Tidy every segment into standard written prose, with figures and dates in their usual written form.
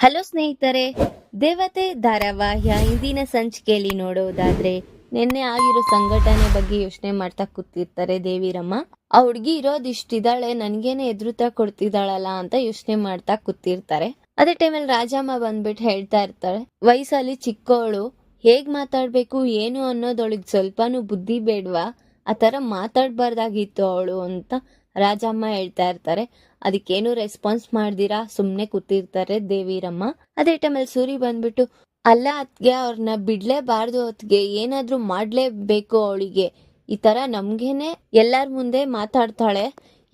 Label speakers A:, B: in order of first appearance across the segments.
A: Hello ಸ್ನೇಹಿತರೆ, ದೇವತೆ ಧಾರಾವಾಹಿಯ ಇಂದಿನ ಸಂಚಿಕೆಯಲ್ಲಿ ನೋಡೋದಾದ್ರೆ ನಿನ್ನೆ ಆಗಿರೋ ಸಂಘಟನೆ ಬಗ್ಗೆ ಯೋಚನೆ ಮಾಡ್ತಾ ಕೂತಿರ್ತಾರೆ ದೇವಿರಮ್ಮ. ಆ ಹುಡ್ಗಿ ಇರೋದಿಷ್ಟಿದ್ದಾಳೆ, ನನ್ಗೇನೆ ಎದುರುತ್ತರ ಕೊಡ್ತಿದ್ದಾಳಲ್ಲ ಅಂತ ಯೋಚನೆ ಮಾಡ್ತಾ ಕೂತಿರ್ತಾರೆ. ಅದೇ ಟೈಮಲ್ಲಿ ರಾಜಮ್ಮ ಬಂದ್ಬಿಟ್ಟು ಹೇಳ್ತಾ ಇರ್ತಾಳೆ, ವಯಸ್ಸಲ್ಲಿ ಚಿಕ್ಕವಳು, ಹೇಗ್ ಮಾತಾಡ್ಬೇಕು ಏನು ಅನ್ನೋದೊಳಗ್ ಸ್ವಲ್ಪನೂ ಬುದ್ಧಿ ಬೇಡ್ವಾ, ಆ ತರ ಮಾತಾಡ್ಬಾರ್ದಾಗಿತ್ತು ಅವಳು ಅಂತ ರಾಜಮ್ಮ ಹೇಳ್ತಾ ಇರ್ತಾರೆ. ಅದಕ್ಕೇನು ರೆಸ್ಪಾನ್ಸ್ ಮಾಡ್ದಿರಾ ಸುಮ್ನೆ ಕೂತಿರ್ತಾರೆ ದೇವಿರಮ್ಮ. ಅದೇ ಟೈಮಲ್ಲಿ ಸೂರಿ ಬಂದ್ಬಿಟ್ಟು, ಅಲ್ಲ ಅತ್ಗೆ, ಅವ್ರನ್ನ ಬಿಡ್ಲೇಬಾರ್ದು ಅತ್ಗೆ, ಏನಾದ್ರೂ ಮಾಡ್ಲೇಬೇಕು ಅವಳಿಗೆ, ಈ ತರ ನಮ್ಗೇನೆ ಎಲ್ಲಾರ ಮುಂದೆ ಮಾತಾಡ್ತಾಳೆ,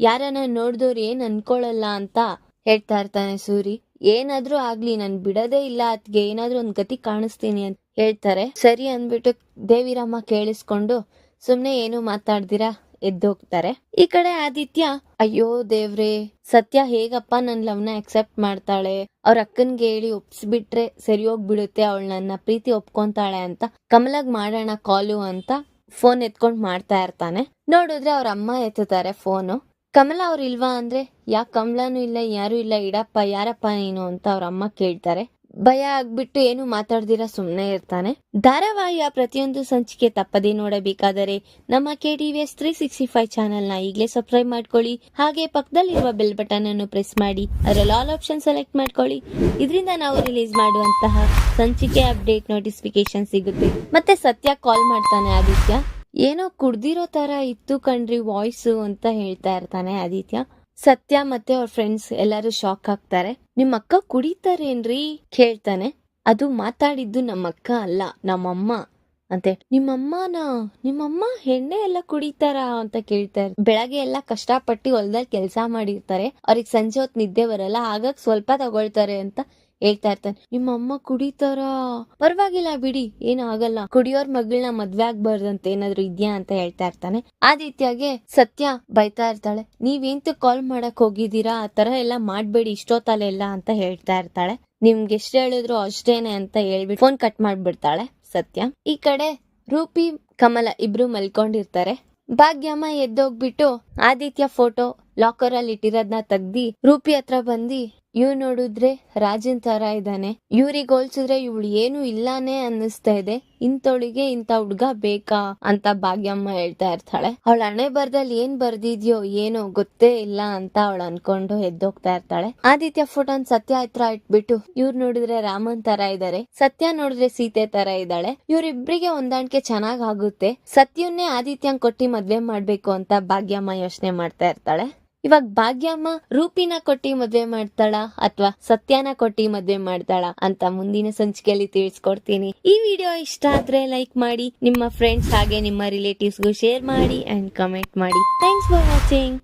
A: ಯಾರನ್ನ ನೋಡ್ದವ್ರು ಏನ್ ಅನ್ಕೊಳಲ್ಲ ಅಂತ ಹೇಳ್ತಾ ಇರ್ತಾನೆ ಸೂರಿ. ಏನಾದ್ರೂ ಆಗ್ಲಿ ನನ್ ಬಿಡದೇ ಇಲ್ಲ ಅತ್ಗೆ, ಏನಾದ್ರೂ ಒಂದ್ ಗತಿ ಕಾಣಿಸ್ತೀನಿ ಅಂತ ಹೇಳ್ತಾರೆ. ಸರಿ ಅಂದ್ಬಿಟ್ಟು ದೇವಿರಮ್ಮ ಕೇಳಿಸ್ಕೊಂಡು ಸುಮ್ನೆ ಏನು ಮಾತಾಡ್ದಿರಾ ಎದ್ದೋಗ್ತಾರೆ. ಈ ಕಡೆ ಆದಿತ್ಯ, ಅಯ್ಯೋ ದೇವ್ರೆ, ಸತ್ಯ ಹೇಗಪ್ಪ ನನ್ ಲವ್ನ ಅಕ್ಸೆಪ್ಟ್ ಮಾಡ್ತಾಳೆ, ಅವ್ರ ಅಕ್ಕನ್ಗೆ ಹೇಳಿ ಒಪ್ಸ್ಬಿಟ್ರೆ ಸರಿ ಹೋಗ್ಬಿಡುತ್ತೆ, ಅವಳು ನನ್ನ ಪ್ರೀತಿ ಒಪ್ಕೊಂತಾಳೆ ಅಂತ ಕಮಲಾಗ್ ಮಾಡೋಣ ಕಾಲು ಅಂತ ಫೋನ್ ಎತ್ಕೊಂಡ್ ಮಾಡ್ತಾ ಇರ್ತಾನೆ. ನೋಡಿದ್ರೆ ಅವ್ರ ಅಮ್ಮ ಎತ್ತುತ್ತಾರೆ ಫೋನು. ಕಮಲಾ ಅವ್ರು ಇಲ್ವಾ ಅಂದ್ರೆ, ಯಾಕೆ ಕಮಲಾನು ಇಲ್ಲ, ಯಾರು ಇಲ್ಲ, ಇಡಪ್ಪ, ಯಾರಪ್ಪ ನೀನು ಅಂತ ಅವ್ರ ಅಮ್ಮ ಕೇಳ್ತಾರೆ. ಭಯ ಆಗ್ಬಿಟ್ಟು ಏನು ಮಾತಾಡ್ದಿರ ಸುಮ್ನೆ ಇರ್ತಾನೆ. ಧಾರಾವಾಹಿಯ ಪ್ರತಿಯೊಂದು ಸಂಚಿಕೆ ತಪ್ಪದೇ ನೋಡಬೇಕಾದರೆ ನಮ್ಮ KTVS 365 ಚಾನೆಲ್ ನ ಈಗಲೇ ಸಬ್ಸ್ಕ್ರೈಬ್ ಮಾಡ್ಕೊಳ್ಳಿ. ಹಾಗೆ ಪಕ್ಕದಲ್ಲಿರುವ ಬೆಲ್ ಬಟನ್ ಅನ್ನು ಪ್ರೆಸ್ ಮಾಡಿ ಅದರಲ್ಲಿ ಆಲ್ ಆಪ್ಷನ್ ಸೆಲೆಕ್ಟ್ ಮಾಡ್ಕೊಳ್ಳಿ. ಇದರಿಂದ ನಾವು ರಿಲೀಸ್ ಮಾಡುವಂತಹ ಸಂಚಿಕೆ ಅಪ್ಡೇಟ್ ನೋಟಿಫಿಕೇಶನ್ ಸಿಗುತ್ತೆ. ಮತ್ತೆ ಸತ್ಯ ಕಾಲ್ ಮಾಡ್ತಾನೆ ಆದಿತ್ಯ. ಏನೋ ಕುಡ್ದಿರೋ ತರ ಇತ್ತು ಕಣ್ರಿ ವಾಯ್ಸು ಅಂತ ಹೇಳ್ತಾ ಇರ್ತಾನೆ ಆದಿತ್ಯ. ಸತ್ಯ ಮತ್ತೆ ಅವ್ರ ಫ್ರೆಂಡ್ಸ್ ಎಲ್ಲರೂ ಶಾಕ್ ಆಗ್ತಾರೆ. ನಿಮ್ಮ ಅಕ್ಕ ಕುಡಿತಾರೇನ್ರಿ ಕೇಳ್ತಾನೆ. ಅದು ಮಾತಾಡಿದ್ದು ನಮ್ಮ ಅಕ್ಕ ಅಲ್ಲ, ನಮ್ಮಮ್ಮ ಅಂತೆ. ನಿಮ್ಮಮ್ಮ ಎಣ್ಣೆ ಎಲ್ಲ ಕುಡಿತಾರ ಅಂತ ಕೇಳ್ತಾರೆ. ಬೆಳಗ್ಗೆ ಎಲ್ಲ ಕಷ್ಟಪಟ್ಟು ಹೊಲದಲ್ಲಿ ಕೆಲಸ ಮಾಡಿರ್ತಾರೆ, ಅವ್ರಿಗೆ ಸಂಜೆ ಹೊತ್ತು ನಿದ್ದೆ ಬರಲ್ಲ, ಹಾಗಾಗಿ ಸ್ವಲ್ಪ ತಗೊಳ್ತಾರೆ ಅಂತ ಹೇಳ್ತಾ ಇರ್ತಾನೆ. ನಿಮ್ಮಮ್ಮ ಕುಡಿತಾರ? ಪರವಾಗಿಲ್ಲ ಬಿಡಿ, ಏನು ಆಗಲ್ಲ, ಕುಡಿಯೋರ್ ಮಗಳನ್ನ ಮದ್ವೆ ಆಗ್ಬಾರ್ದಂತ ಏನಾದ್ರು ಇದ್ಯಾ ಅಂತ ಹೇಳ್ತಾ ಇರ್ತಾನೆ. ಆದಿತ್ಯಗೆ ಸತ್ಯ ಬೈತಾ ಇರ್ತಾಳೆ, ನೀವೇಂತ ಕಾಲ್ ಮಾಡಕ್ ಹೋಗಿದ್ದೀರಾ, ಆ ತರ ಎಲ್ಲ ಮಾಡ್ಬೇಡಿ ಇಷ್ಟೊತ್ತಲೆಲ್ಲ ಅಂತ ಹೇಳ್ತಾ ಇರ್ತಾಳೆ. ನಿಮ್ಗೆ ಎಷ್ಟು ಹೇಳಿದ್ರು ಅಷ್ಟೇನೆ ಅಂತ ಹೇಳ್ಬಿಟ್ಟು ಫೋನ್ ಕಟ್ ಮಾಡ್ಬಿಡ್ತಾಳೆ ಸತ್ಯ. ಈ ಕಡೆ ರೂಪಿ ಕಮಲ ಇಬ್ರು ಮಲ್ಕೊಂಡಿರ್ತಾರೆ. ಭಾಗ್ಯಮ್ಮ ಎದ್ದೋಗ್ಬಿಟ್ಟು ಆದಿತ್ಯ ಫೋಟೋ ಲಾಕರ್ ಅಲ್ಲಿ ಇಟ್ಟಿರೋದ್ನ ತೆಗ್ದಿ ರೂಪಿ ಹತ್ರ ಬಂದಿ, ಇವ್ ನೋಡಿದ್ರೆ ರಾಜನ್ ತರ ಇದ್ದಾನೆ, ಇವ್ರಿಗೆ ಹೋಲ್ಸಿದ್ರೆ ಇವಳು ಏನು ಇಲ್ಲಾನೆ ಅನ್ನಿಸ್ತಾ ಇದೆ, ಇಂಥವಳಿಗೆ ಇಂಥ ಹುಡ್ಗ ಬೇಕಾ ಅಂತ ಭಾಗ್ಯಮ್ಮ ಹೇಳ್ತಾ ಇರ್ತಾಳೆ. ಅವಳ ಹಣೆ ಬರ್ದಲ್ಲಿ ಏನ್ ಬರ್ದಿದ್ಯೋ ಏನೋ ಗೊತ್ತೇ ಇಲ್ಲ ಅಂತ ಅವಳು ಅನ್ಕೊಂಡು ಎದ್ದೋಗ್ತಾ ಇರ್ತಾಳೆ. ಆದಿತ್ಯ ಫೋಟೋನ್ ಸತ್ಯ ಹತ್ರ ಇಟ್ಬಿಟ್ಟು, ಇವ್ರು ನೋಡಿದ್ರೆ ರಾಮನ್ ತರ ಇದಾರೆ, ಸತ್ಯ ನೋಡಿದ್ರೆ ಸೀತೆ ತರ ಇದ್ದಾಳೆ, ಇವ್ರಿಬ್ರಿಗೆ ಹೊಂದಾಣಿಕೆ ಚೆನ್ನಾಗ್ ಆಗುತ್ತೆ, ಸತ್ಯನ್ನೇ ಆದಿತ್ಯಂಗ್ ಕೊಟ್ಟಿ ಮದ್ವೆ ಮಾಡ್ಬೇಕು ಅಂತ ಭಾಗ್ಯಮ್ಮ ಯೋಚನೆ ಮಾಡ್ತಾ ಇರ್ತಾಳೆ. ಇವಾಗ ಭಾಗ್ಯಮ್ಮ ರೂಪಿನ ಕೊಟ್ಟಿ ಮದ್ವೆ ಮಾಡ್ತಾಳ ಅಥವಾ ಸತ್ಯನ ಕೊಟ್ಟಿ ಮದ್ವೆ ಮಾಡ್ತಾಳ ಅಂತ ಮುಂದಿನ ಸಂಚಿಕೆಯಲ್ಲಿ ತಿಳಿಸ್ಕೊಡ್ತೀನಿ. ಈ ವಿಡಿಯೋ ಇಷ್ಟ ಆದ್ರೆ ಲೈಕ್ ಮಾಡಿ, ನಿಮ್ಮ ಫ್ರೆಂಡ್ಸ್ ಹಾಗೆ ನಿಮ್ಮ ರಿಲೇಟಿವ್ಸ್ಗೂ ಶೇರ್ ಮಾಡಿ ಅಂಡ್ ಕಮೆಂಟ್ ಮಾಡಿ. Thanks for watching.